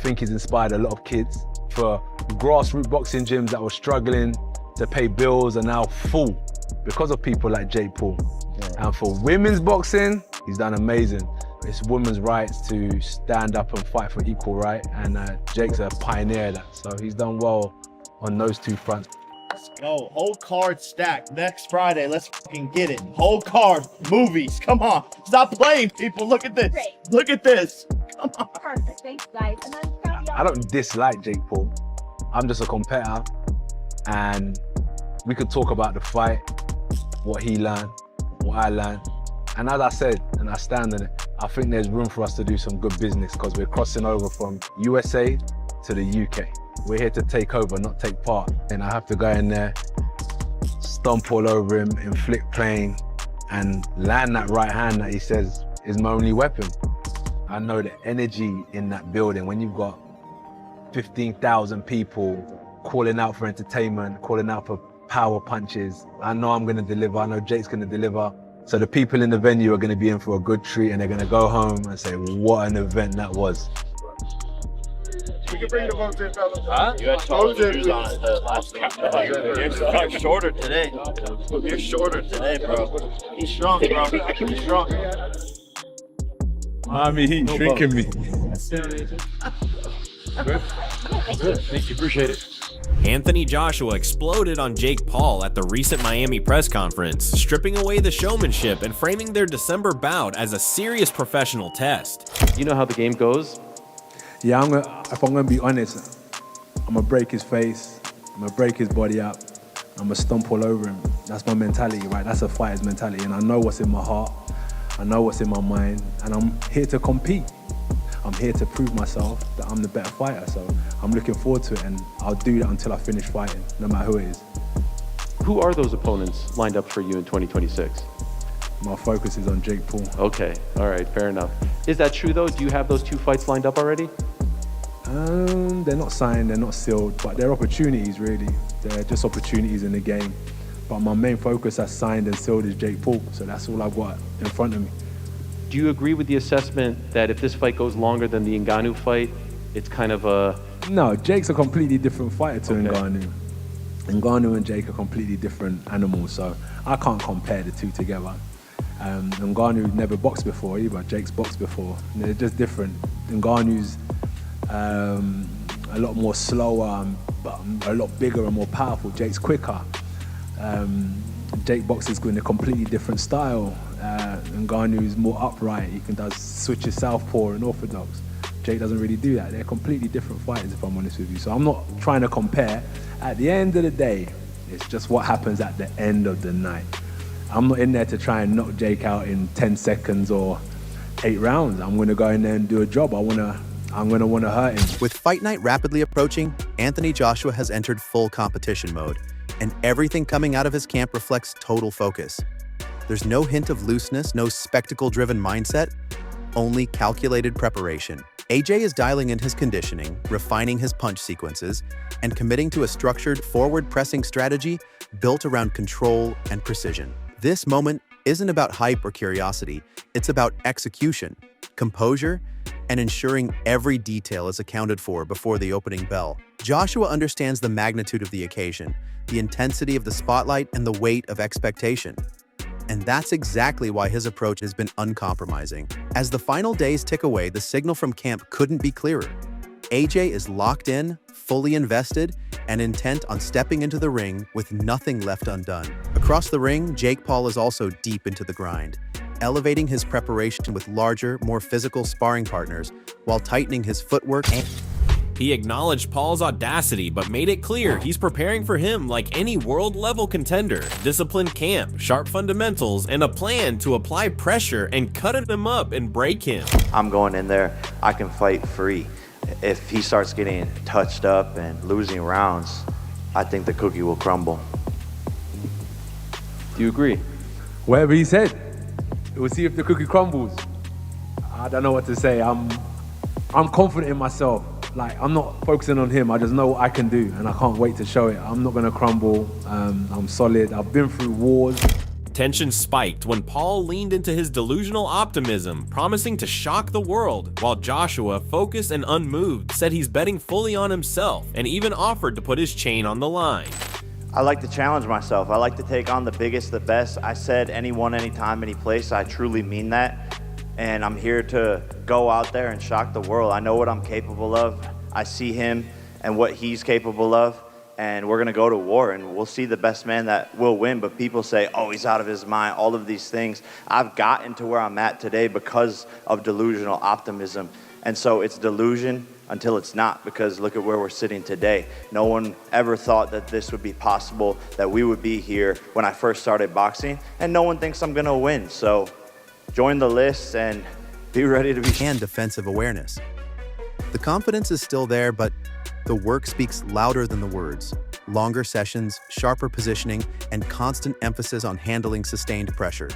think he's inspired a lot of kids. For grassroots boxing gyms that were struggling to pay bills are now full because of people like Jake Paul. Yeah. And for women's boxing, he's done amazing. It's women's rights to stand up and fight for equal right, and Jake's a pioneer of that, so he's done well on those two fronts. Let's go. Whole card stacked next Friday. Let's fucking get it. Whole card, movies. Come on. Stop playing, people. Look at this. Great. Look at this. Come on. Perfect. Thanks, guys. And then I don't dislike Jake Paul. I'm just a competitor, and we could talk about the fight, what he learned, what I learned. And as I said, and I stand on it, I think there's room for us to do some good business because we're crossing over from USA to the UK. We're here to take over, not take part. And I have to go in there, stomp all over him, inflict pain, and land that right hand that he says is my only weapon. I know the energy in that building when you've got 15,000 people calling out for entertainment, calling out for power punches. I know I'm gonna deliver, I know Jake's gonna deliver. So the people in the venue are gonna be in for a good treat and they're gonna go home and say, what an event that was. We can bring the votes in, fellas. Huh? You had taller shoes on it the last time. You're shorter today. You're shorter today, bro. He's strong, bro. He's strong. Mommy, he's drinking me. Thank you, appreciate it. Anthony Joshua exploded on Jake Paul at the recent Miami press conference, stripping away the showmanship and framing their December bout as a serious professional test. You know how the game goes? Yeah, if I'm gonna be honest, I'm gonna break his face, I'm gonna break his body up, I'm gonna stomp all over him. That's my mentality, right? That's a fighter's mentality, and I know what's in my heart, I know what's in my mind, and I'm here to compete. I'm here to prove myself that I'm the better fighter, so I'm looking forward to it, and I'll do that until I finish fighting, no matter who it is. Who are those opponents lined up for you in 2026? My focus is on Jake Paul. Okay, all right, fair enough. Is that true though? Do you have those two fights lined up already? They're not signed, they're not sealed, but they're opportunities really. They're just opportunities in the game. But my main focus as signed and sealed is Jake Paul, so that's all I've got in front of me. Do you agree with the assessment that if this fight goes longer than the Ngannou fight, it's kind of a... No, Jake's a completely different fighter to Ngannou. Ngannou and Jake are completely different animals, so I can't compare the two together. Ngannou never boxed before either, Jake's boxed before. They're just different. Ngannou's a lot more slower, but a lot bigger and more powerful. Jake's quicker. Jake boxes in a completely different style. Ngannou's more upright. He can do switches southpaw and orthodox. Jake doesn't really do that. They're completely different fighters, if I'm honest with you. So I'm not trying to compare. At the end of the day, it's just what happens at the end of the night. I'm not in there to try and knock Jake out in 10 seconds or 8 rounds. I'm going to go in there and do a job. I'm going to want to hurt him. With Fight Night rapidly approaching, Anthony Joshua has entered full competition mode, and everything coming out of his camp reflects total focus. There's no hint of looseness, no spectacle-driven mindset, only calculated preparation. AJ is dialing in his conditioning, refining his punch sequences, and committing to a structured forward-pressing strategy built around control and precision. This moment isn't about hype or curiosity, it's about execution, composure, and ensuring every detail is accounted for before the opening bell. Joshua understands the magnitude of the occasion, the intensity of the spotlight, and the weight of expectation. And that's exactly why his approach has been uncompromising. As the final days tick away, the signal from camp couldn't be clearer. AJ is locked in, fully invested, and intent on stepping into the ring with nothing left undone. Across the ring, Jake Paul is also deep into the grind, elevating his preparation with larger, more physical sparring partners while tightening his footwork. He acknowledged Paul's audacity, but made it clear he's preparing for him like any world-level contender. Disciplined camp, sharp fundamentals, and a plan to apply pressure and cut him up and break him. I'm going in there, I can fight free. If he starts getting touched up and losing rounds, I think the cookie will crumble. Do you agree? Whatever he said. We'll see if the cookie crumbles. I don't know what to say. I'm confident in myself. Like, I'm not focusing on him. I just know what I can do, and I can't wait to show it. I'm not gonna crumble. I'm solid. I've been through wars. Tension spiked when Paul leaned into his delusional optimism, promising to shock the world, while Joshua, focused and unmoved, said he's betting fully on himself and even offered to put his chain on the line. I like to challenge myself. I like to take on the biggest, the best. I said anyone, anytime, any place. I truly mean that. And I'm here to go out there and shock the world. I know what I'm capable of. I see him and what he's capable of. And we're going to go to war, and we'll see the best man that will win. But people say, oh, he's out of his mind, all of these things. I've gotten to where I'm at today because of delusional optimism. And so it's delusion until it's not, because look at where we're sitting today. No one ever thought that this would be possible, that we would be here when I first started boxing, and no one thinks I'm going to win. So join the list and be ready to be. And defensive awareness. The confidence is still there, but the work speaks louder than the words. Longer sessions, sharper positioning, and constant emphasis on handling sustained pressure.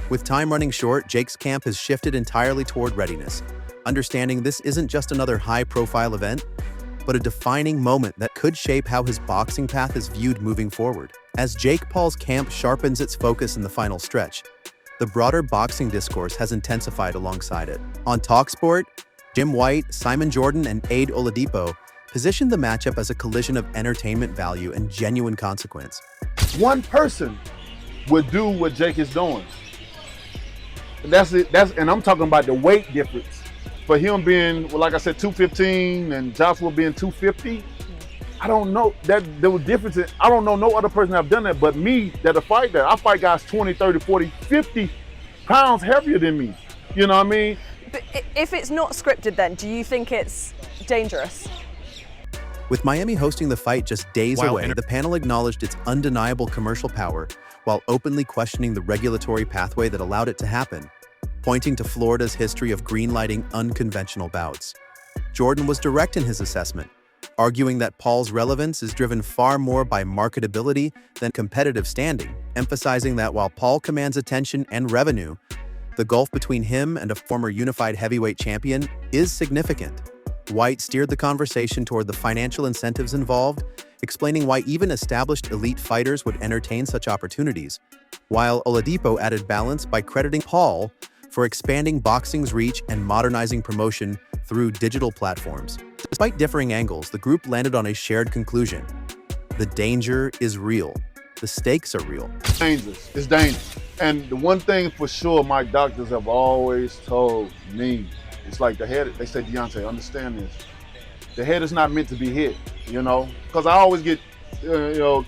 With time running short, Jake's camp has shifted entirely toward readiness, understanding this isn't just another high-profile event, but a defining moment that could shape how his boxing path is viewed moving forward. As Jake Paul's camp sharpens its focus in the final stretch, the broader boxing discourse has intensified alongside it. On TalkSport, Jim White, Simon Jordan, and Aid Oladipo positioned the matchup as a collision of entertainment value and genuine consequence. One person would do what Jake is doing. That's it. And I'm talking about the weight difference. For him being, well, like I said, 215 and Joshua being 250, I don't know that there was differences. I don't know no other person that have done that but me that'll fight that. I fight guys 20, 30, 40, 50 pounds heavier than me. You know what I mean? But if it's not scripted, then do you think it's dangerous? With Miami hosting the fight just days away, the panel acknowledged its undeniable commercial power while openly questioning the regulatory pathway that allowed it to happen, pointing to Florida's history of greenlighting unconventional bouts. Jordan was direct in his assessment, arguing that Paul's relevance is driven far more by marketability than competitive standing, emphasizing that while Paul commands attention and revenue, the gulf between him and a former unified heavyweight champion is significant. White steered the conversation toward the financial incentives involved, explaining why even established elite fighters would entertain such opportunities, while Oladipo added balance by crediting Paul for expanding boxing's reach and modernizing promotion through digital platforms. Despite differing angles, the group landed on a shared conclusion. The danger is real. The stakes are real. Dangerous. It's dangerous. And the one thing for sure my doctors have always told me, it's like the head, they say, Deontay, understand this. The head is not meant to be hit, you know? Because I always get,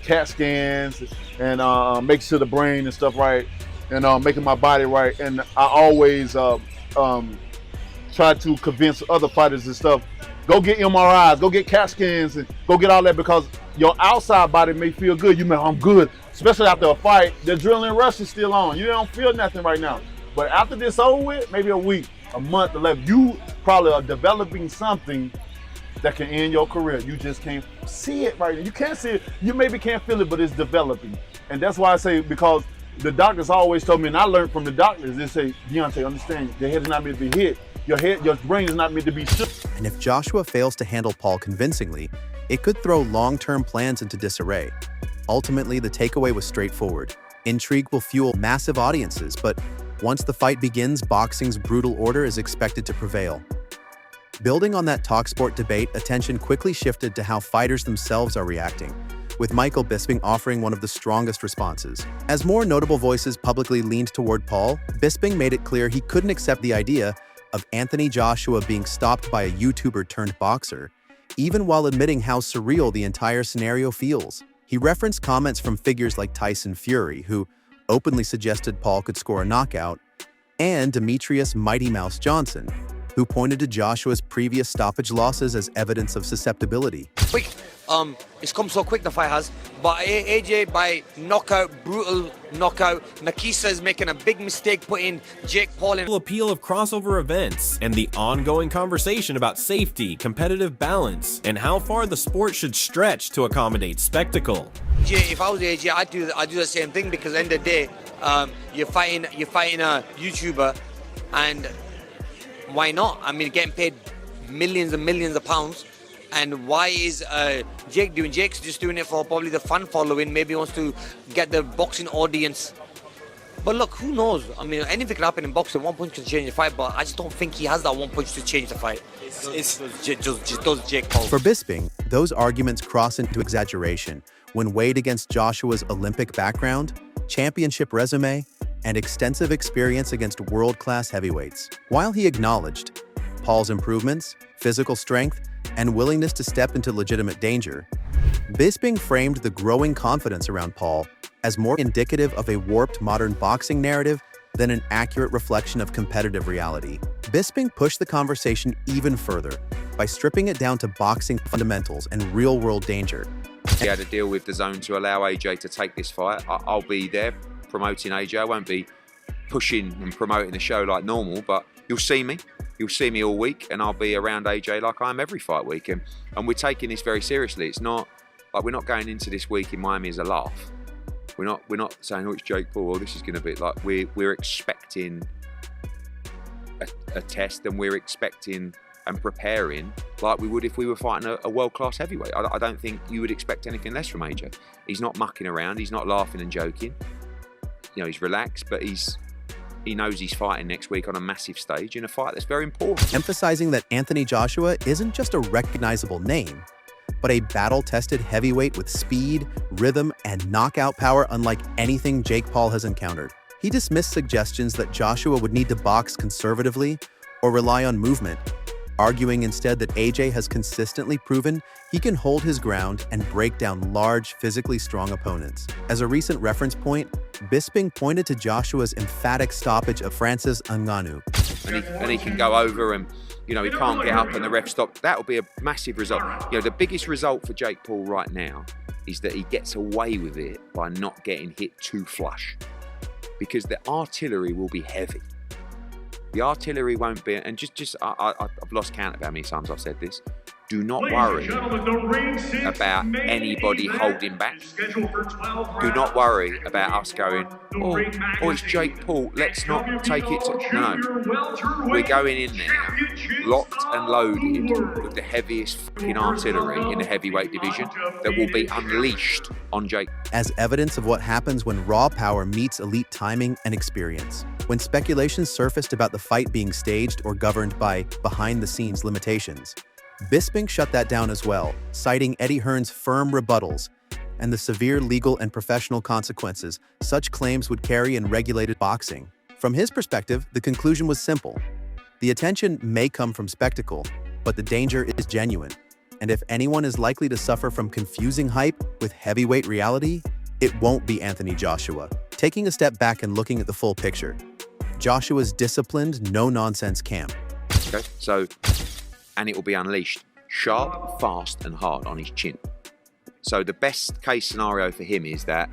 CAT scans and make sure the brain and stuff right and making my body right. And I always try to convince other fighters and stuff, go get MRIs, go get CAT scans, and go get all that, because your outside body may feel good. You may, I'm good, especially after a fight. The adrenaline rush is still on. You don't feel nothing right now. But after this over with, maybe a week, a month, 11, you probably are developing something that can end your career. You just can't see it right now. You can't see it. You maybe can't feel it, but it's developing. And that's why I say, because the doctors always told me, and I learned from the doctors, they say, Deontay, understand, the head is not meant to be hit. Your brain is not meant to be shook. And if Joshua fails to handle Paul convincingly, it could throw long-term plans into disarray. Ultimately, the takeaway was straightforward. Intrigue will fuel massive audiences, but once the fight begins, boxing's brutal order is expected to prevail. Building on that TalkSport debate, attention quickly shifted to how fighters themselves are reacting, with Michael Bisping offering one of the strongest responses. As more notable voices publicly leaned toward Paul, Bisping made it clear he couldn't accept the idea of Anthony Joshua being stopped by a YouTuber turned boxer, even while admitting how surreal the entire scenario feels. He referenced comments from figures like Tyson Fury, who openly suggested Paul could score a knockout, and Demetrius Mighty Mouse Johnson, who pointed to Joshua's previous stoppage losses as evidence of susceptibility. Quick, it's come so quick, the fight has. But AJ by knockout, brutal knockout. Nakisa is making a big mistake putting Jake Paul in. The appeal of crossover events and the ongoing conversation about safety, competitive balance, and how far the sport should stretch to accommodate spectacle. If I was AJ, I'd do the same thing, because at the end of the day, you're fighting a YouTuber, and why not? I mean, getting paid millions and millions of pounds. And why is Jake doing? Jake's just doing it for probably the fan following. Maybe he wants to get the boxing audience But look, who knows? I mean, anything can happen in boxing. One punch can change the fight, but I just don't think he has that one punch to change the fight. It's just does Jake Paul. For Bisping, those arguments cross into exaggeration when weighed against Joshua's Olympic background, championship resume, and extensive experience against world-class heavyweights. While he acknowledged Paul's improvements, physical strength, and willingness to step into legitimate danger, Bisping framed the growing confidence around Paul as more indicative of a warped modern boxing narrative than an accurate reflection of competitive reality. Bisping pushed the conversation even further by stripping it down to boxing fundamentals and real-world danger. He had a deal with the zone to allow AJ to take this fight. I'll be there promoting AJ. I won't be pushing and promoting the show like normal, but you'll see me. You'll see me all week, and I'll be around AJ like I am every fight week. And we're taking this very seriously. It's not like we're not going into this week in Miami as a laugh. We're not saying, oh, it's Jake Paul, or this is going to be like we're expecting a test, and we're expecting and preparing like we would if we were fighting a world-class heavyweight. I don't think you would expect anything less from AJ. He's not mucking around. He's not laughing and joking. You know, he's relaxed, but he knows he's fighting next week on a massive stage in a fight that's very important. Emphasizing that Anthony Joshua isn't just a recognizable name, but a battle-tested heavyweight with speed, rhythm, and knockout power unlike anything Jake Paul has encountered. He dismissed suggestions that Joshua would need to box conservatively or rely on movement, arguing instead that AJ has consistently proven he can hold his ground and break down large, physically strong opponents. As a recent reference point, Bisping pointed to Joshua's emphatic stoppage of Francis Ngannou. And he can go over and, you know, he can't get up and the ref stopped. That'll be a massive result. You know, the biggest result for Jake Paul right now is that he gets away with it by not getting hit too flush, because the artillery will be heavy. The artillery won't be, and I've lost count of how many times I've said this. Do not worry about anybody holding back. Do not worry about us going, oh, it's Jake Paul, let's not take it to... No. We're going in there, locked and loaded with the heaviest fucking artillery in the heavyweight division that will be unleashed on Jake. As evidence of what happens when raw power meets elite timing and experience. When speculations surfaced about the fight being staged or governed by behind-the-scenes limitations, Bisping shut that down as well, citing Eddie Hearn's firm rebuttals and the severe legal and professional consequences such claims would carry in regulated boxing. From his perspective, the conclusion was simple. The attention may come from spectacle, but the danger is genuine. And if anyone is likely to suffer from confusing hype with heavyweight reality, it won't be Anthony Joshua. Taking a step back and looking at the full picture, Joshua's disciplined, no-nonsense camp. Okay, so... and it will be unleashed sharp, fast, and hard on his chin. So the best case scenario for him is that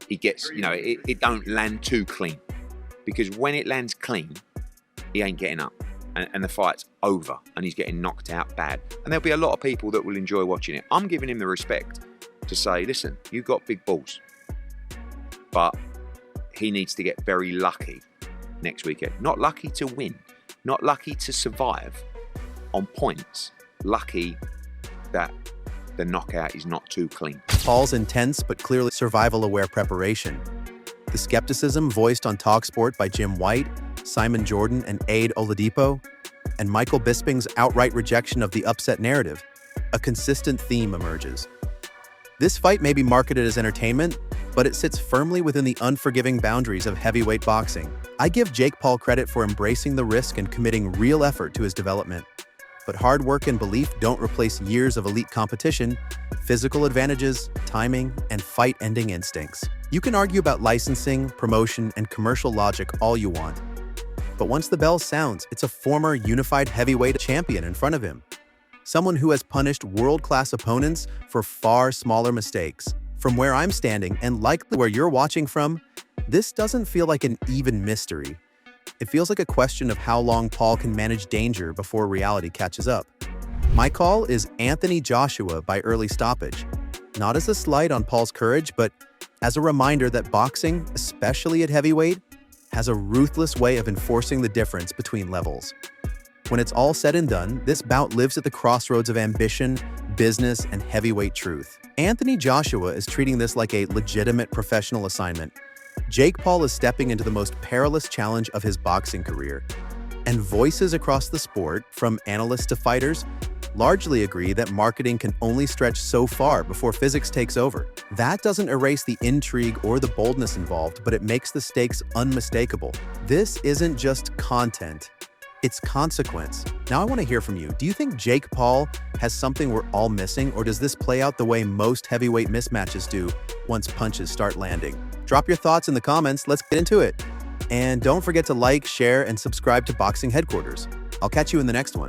he gets, you know, it don't land too clean, because when it lands clean, he ain't getting up, and the fight's over, and he's getting knocked out bad. And there'll be a lot of people that will enjoy watching it. I'm giving him the respect to say, listen, you've got big balls, but he needs to get very lucky next weekend. Not lucky to win, not lucky to survive on points, lucky that the knockout is not too clean. Paul's intense but clearly survival-aware preparation. The skepticism voiced on TalkSport by Jim White, Simon Jordan, and Aid Oladipo, and Michael Bisping's outright rejection of the upset narrative, a consistent theme emerges. This fight may be marketed as entertainment, but it sits firmly within the unforgiving boundaries of heavyweight boxing. I give Jake Paul credit for embracing the risk and committing real effort to his development. But hard work and belief don't replace years of elite competition, physical advantages, timing, and fight-ending instincts. You can argue about licensing, promotion, and commercial logic all you want. But once the bell sounds, it's a former unified heavyweight champion in front of him. Someone who has punished world-class opponents for far smaller mistakes. From where I'm standing, and likely where you're watching from, this doesn't feel like an even mystery. It feels like a question of how long Paul can manage danger before reality catches up. My call is Anthony Joshua by early stoppage, not as a slight on Paul's courage, but as a reminder that boxing, especially at heavyweight, has a ruthless way of enforcing the difference between levels. When it's all said and done, this bout lives at the crossroads of ambition, business, and heavyweight truth. Anthony Joshua is treating this like a legitimate professional assignment, Jake Paul is stepping into the most perilous challenge of his boxing career. And voices across the sport, from analysts to fighters, largely agree that marketing can only stretch so far before physics takes over. That doesn't erase the intrigue or the boldness involved, but it makes the stakes unmistakable. This isn't just content, it's consequence. Now I want to hear from you. Do you think Jake Paul has something we're all missing, or does this play out the way most heavyweight mismatches do once punches start landing? Drop your thoughts in the comments, let's get into it. And don't forget to like, share, and subscribe to Boxing Headquarters. I'll catch you in the next one.